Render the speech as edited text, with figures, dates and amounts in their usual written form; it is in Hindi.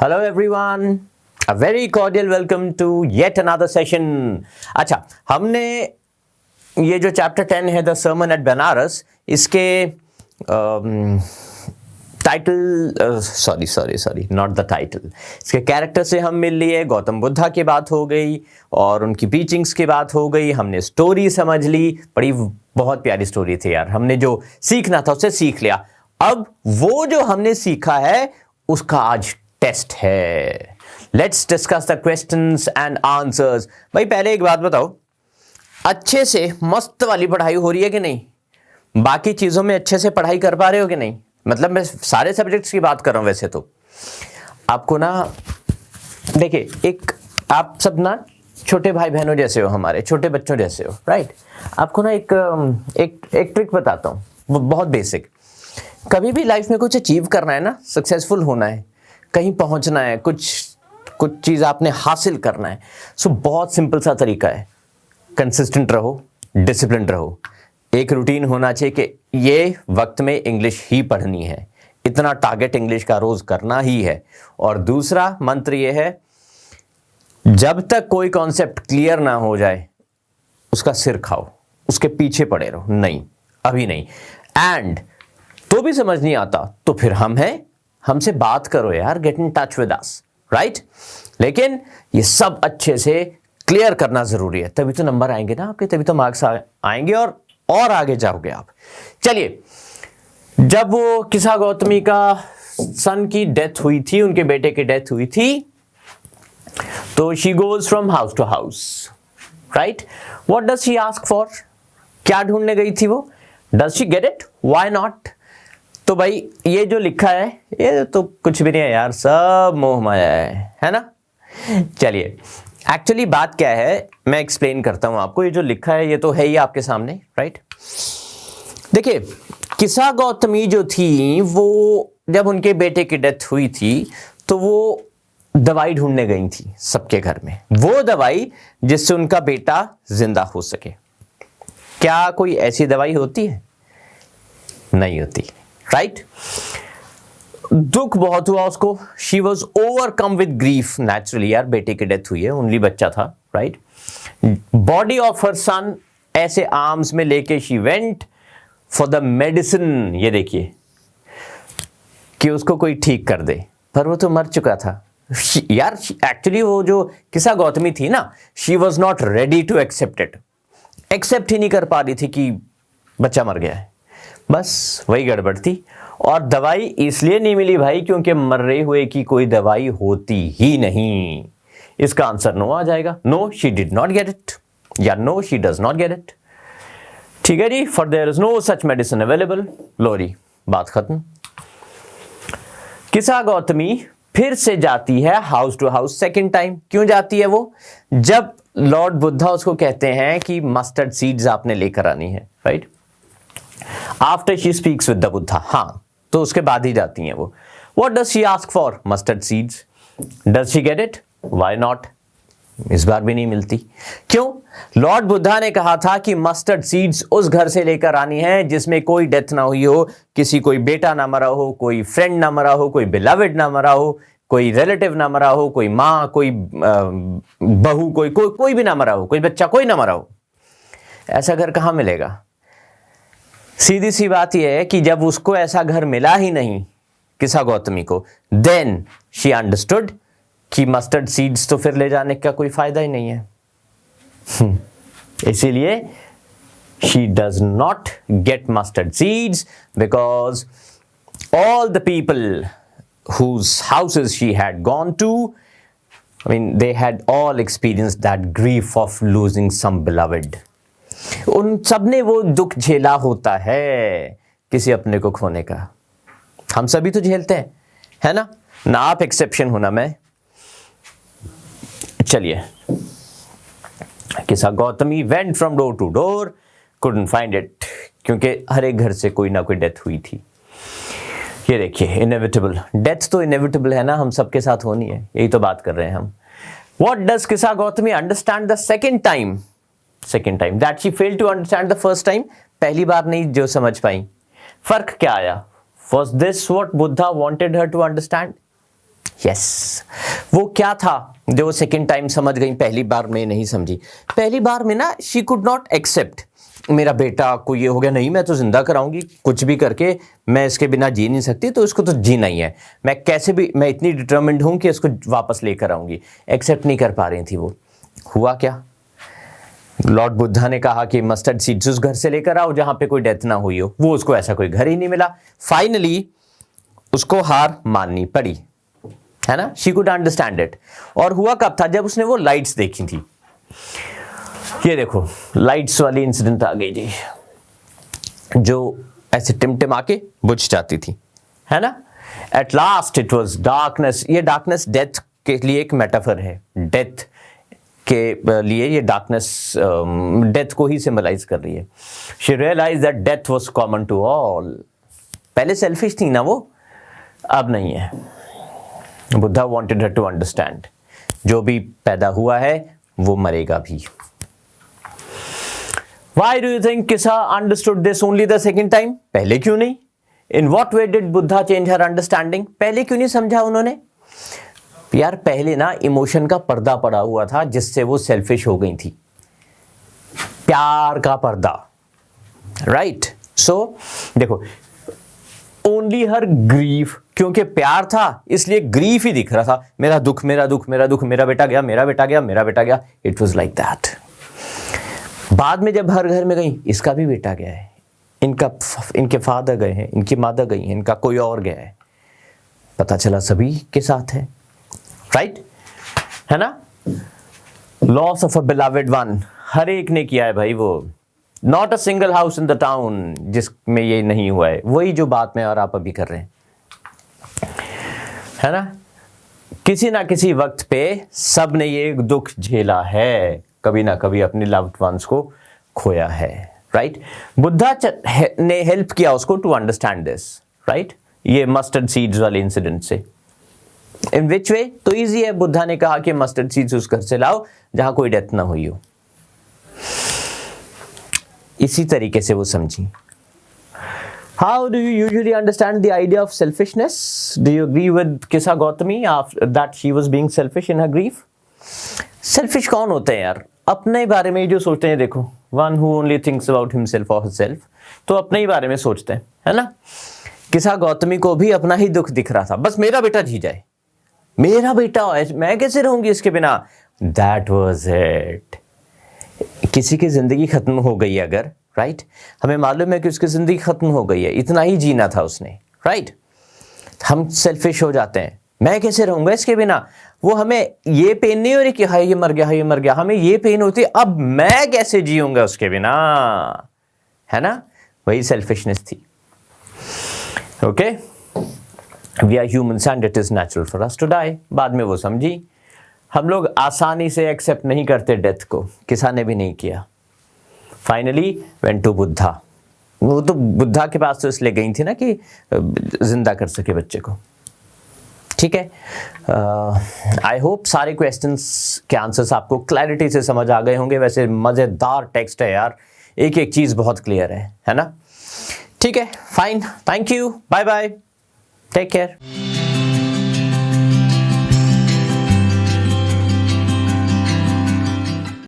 Hello everyone, a very cordial welcome to yet another session. अच्छा, हमने ये जो चैप्टर 10 है द सर्मन एट बनारस, इसके title sorry not the title, इसके कैरेक्टर से हम मिल लिए, गौतम बुद्धा की बात हो गई और उनकी टीचिंग्स की बात हो गई, हमने स्टोरी समझ ली, बड़ी बहुत प्यारी स्टोरी थी यार, हमने जो सीखना था उससे सीख लिया। अब वो जो हमने सीखा है उसका आज टेस्ट है। Let's discuss the questions and answers. भाई पहले एक बात बताओ, अच्छे से मस्त वाली पढ़ाई हो रही है कि नहीं? बाकी चीजों में अच्छे से पढ़ाई कर पा रहे हो कि नहीं? मतलब मैं सारे सब्जेक्ट्स की बात कर रहा हूं। वैसे तो आपको ना, देखिए, एक आप सब ना छोटे भाई बहनों जैसे हो, हमारे छोटे बच्चों जैसे हो, राइट? आपको ना एक ट्रिक बताता हूं, वो बहुत बेसिक। कभी भी लाइफ में कुछ अचीव करना है ना, सक्सेसफुल होना है, कहीं पहुंचना है, कुछ चीज आपने हासिल करना है, सो बहुत सिंपल सा तरीका है। कंसिस्टेंट रहो, डिसिप्लिन रहो। एक रूटीन होना चाहिए कि ये वक्त में इंग्लिश ही पढ़नी है, इतना टारगेट इंग्लिश का रोज करना ही है। और दूसरा मंत्र ये है, जब तक कोई कॉन्सेप्ट क्लियर ना हो जाए उसका सिर खाओ, उसके पीछे पड़े रहो, नहीं अभी नहीं। एंड तो भी समझ नहीं आता तो फिर हम हैं, हमसे बात करो यार, get in touch with us, right? लेकिन ये सब अच्छे से क्लियर करना जरूरी है, तभी तो नंबर आएंगे ना आपके, तभी तो मार्क्स आएंगे और आगे जाओगे आप। चलिए, जब वो किसा गौतमी का सन की डेथ हुई थी, उनके बेटे की डेथ हुई थी, तो she goes from house to house, right? What does she ask for? क्या ढूंढने गई थी वो? Does she get it? Why not? तो भाई ये जो लिखा है ये तो कुछ भी नहीं है यार, सब मोह माया है ना? चलिए, एक्चुअली बात क्या है मैं एक्सप्लेन करता हूं आपको। ये जो लिखा है ये तो है ही आपके सामने, राइट? देखिए, किसा गौतमी जो थी वो जब उनके बेटे की डेथ हुई थी तो वो दवाई ढूंढने गई थी सबके घर में, वो दवाई जिससे उनका बेटा जिंदा हो सके। क्या कोई ऐसी दवाई होती है? नहीं होती, राइट? दुख बहुत हुआ उसको, she was overcome with grief naturally. यार बेटे की डेथ हुई है, ओनली बच्चा था, राइट? बॉडी ऑफ हर सन ऐसे आर्म्स में लेके she went for the medicine, ये देखिए, कि उसको कोई ठीक कर दे, पर वो तो मर चुका था यार। एक्चुअली वो जो किसा गौतमी थी ना, she was not ready to accept it, accept ही नहीं कर पा रही थी कि बच्चा मर गया है, बस वही गड़बड़ थी। और दवाई इसलिए नहीं मिली भाई क्योंकि मर रहे हुए की कोई दवाई होती ही नहीं। इसका आंसर नो आ जाएगा। No, she did not get it, या no she does not get it. ठीक है जी, for there is no such medicine available. लोरी, बात खत्म। किसा गौतमी फिर से जाती है house to house second time. क्यों जाती है वो? जब लॉर्ड बुद्धा उसको कहते हैं कि मस्टर्ड सीड्स आपने लेकर आनी है, right? After she speaks with the Buddha, हाँ, तो उसके बाद ही जाती हैं वो। What does she ask for? Mustard seeds. Does she get it? Why not? इस बार भी नहीं मिलती। क्यों? लॉर्ड बुद्धा ने कहा था कि मस्टर्ड सीड्स उस घर से लेकर आनी है जिसमें कोई डेथ ना हुई हो, किसी कोई बेटा ना मरा हो, कोई फ्रेंड ना मरा हो, कोई बिलवेड ना मरा हो, कोई रिलेटिव ना मरा हो, कोई माँ, कोई बहू, कोई भी ना मरा हो, कोई बच्चा कोई ना मरा हो। ऐसा घर कहाँ मिलेगा? सीधी सी बात यह है कि जब उसको ऐसा घर मिला ही नहीं किसा गौतमी को, देन शी अंडरस्टूड कि मस्टर्ड सीड्स तो फिर ले जाने का कोई फायदा ही नहीं है। इसीलिए she does not gate mustard seeds because all the people whose houses she had gone to, I mean, they had all experienced that grief of losing some beloved. उन सब ने वो दुख झेला होता है किसी अपने को खोने का। हम सभी तो झेलते हैं, है ना? ना आप एक्सेप्शन हो ना मैं। चलिए, Kisa Gautami went from door to door, couldn't find it, क्योंकि हर एक घर से कोई ना कोई डेथ हुई थी। ये देखिए, इनएविटेबल डेथ तो इनएविटेबल है ना, हम सबके साथ होनी है, यही तो बात कर रहे हैं हम। What does Kisa Gautami understand the second time that she failed to understand the first time? पहली बार नहीं जो समझ पाई। फर्क क्या आया? Was this what Buddha wanted her to understand? Yes, वो क्या था जो सेकंड टाइम समझ गई, पहली बार में नहीं समझी। पहली बार में ना शी कुड नॉट एक्सेप्ट, मेरा बेटा को ये हो गया, नहीं मैं तो जिंदा कराऊंगी कुछ भी करके, मैं इसके बिना जी नहीं सकती, तो इसको तो जीना ही है, मैं कैसे भी, मैं इतनी डिटर्मिन्ड हूं कि इसको वापस लेकर आऊंगी। एक्सेप्ट नहीं कर पा रही थी वो। हुआ क्या, लॉर्ड बुद्धा ने कहा कि मस्टर्ड सीड्स उस घर से लेकर आओ जहां पे कोई डेथ ना हुई हो। वो उसको ऐसा कोई घर ही नहीं मिला। फाइनली उसको हार माननी पड़ी, है ना। She could understand it. और हुआ कब था, जब उसने वो लाइट्स देखी थी। ये देखो लाइट्स वाली इंसिडेंट आ गई जी, जो ऐसे टिमटिमा के बुझ जाती थी, है ना। At last it was darkness. ये डार्कनेस डेथ के लिए एक मेटाफर है, डेथ के लिए ये डार्कनेस डेथ को ही सिंबलाइज कर रही है। She realize that death was common to all. पहले सेल्फिश थी ना वो, अब नहीं है। Buddha wanted her to understand, जो भी पैदा हुआ है वो मरेगा भी। Why do you think Kisa understood this only the second time? पहले क्यों नहीं? In what way did Buddha change her understanding? पहले क्यों नहीं समझा उन्होंने? यार पहले ना इमोशन का पर्दा पड़ा हुआ था जिससे वो सेल्फिश हो गई थी, प्यार का पर्दा, राइट। सो देखो, ओनली हर ग्रीफ, क्योंकि प्यार था इसलिए ग्रीफ ही दिख रहा था, मेरा दुख मेरा दुख मेरा दुख, मेरा बेटा गया मेरा बेटा गया मेरा बेटा गया। It was like that. बाद में जब हर घर में गई, इसका भी बेटा गया है, इनके फादर गए हैं, इनकी मादर गई है, इनका कोई और गया है, पता चला सभी के साथ है, राइट, है ना। Loss of a beloved one, हर एक ने किया है भाई वो। Not a single house in the town जिसमें ये नहीं हुआ है। वही जो बात मैं और आप अभी कर रहे हैं, है ना। किसी ना किसी वक्त पे सब ने ये दुख झेला है, कभी ना कभी अपने लव्ड वंस को खोया है, राइट। बुद्धा ने हेल्प किया उसको टू अंडरस्टैंड दिस, राइट, ये मस्टर्ड सीड्स वाले इंसिडेंट से। इन विच वे, तो इजी है। बुद्धा ने कहा कि मस्टर्ड सीड्स उस घर से लाओ जहां कोई डेथ ना हुई हो। इसी तरीके से वो समझी। How do you usually understand the idea of selfishness? Do you agree with Kisa Gautami that she was being selfish in her grief? Selfish कौन होते हैं यार? अपने बारे में जो सोचते हैं। देखो, one who only thinks about himself or herself, तो अपने ही बारे में सोचते हैं, है ना। किसा गौतमी को भी अपना ही दुख दिख रहा था, बस मेरा बेटा जी जाए, मेरा बेटा, मैं कैसे रहूंगी इसके बिना। That was it. किसी की जिंदगी खत्म हो गई अगर, राइट, हमें मालूम है कि उसकी जिंदगी खत्म हो गई है, इतना ही जीना था उसने, राइट। हम सेल्फिश हो जाते हैं, मैं कैसे रहूंगा इसके बिना। वो हमें ये पेन नहीं हो रही कि हाय ये मर गया, हाय ये मर गया, हमें ये पेन होती है अब मैं कैसे जीऊंगा उसके बिना, है ना। वही सेल्फिशनेस थी। Okay, we are humans and it is natural for us to die. बाद में वो समझी। हम लोग आसानी से एक्सेप्ट नहीं करते डेथ को, किसा ने भी नहीं किया। Finally went to Buddha. वो तो बुद्धा के पास तो इसलिए गई थी ना कि जिंदा कर सके बच्चे को, ठीक है। आई होप सारे क्वेश्चंस के आंसर्स आपको क्लैरिटी से समझ आ गए होंगे। वैसे मज़ेदार टेक्स्ट है यार, एक एक चीज़ बहुत क्लियर है ना। ठीक है, fine, thank you, bye bye, take care.